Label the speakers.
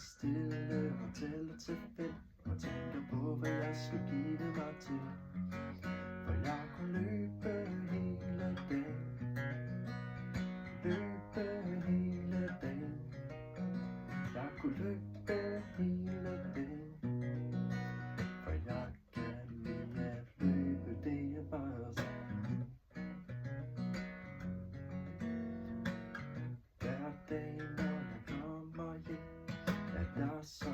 Speaker 1: stille og tæller til 5 og tænker på, hvad jeg skal give det mig til. For jeg kunne løbe hele dagen, løbe hele dagen. Jeg kunne løbe hele dagen, for jeg kan lide at løbe, det er bare sådan. Hver dag når jeg kommer hjem, er der så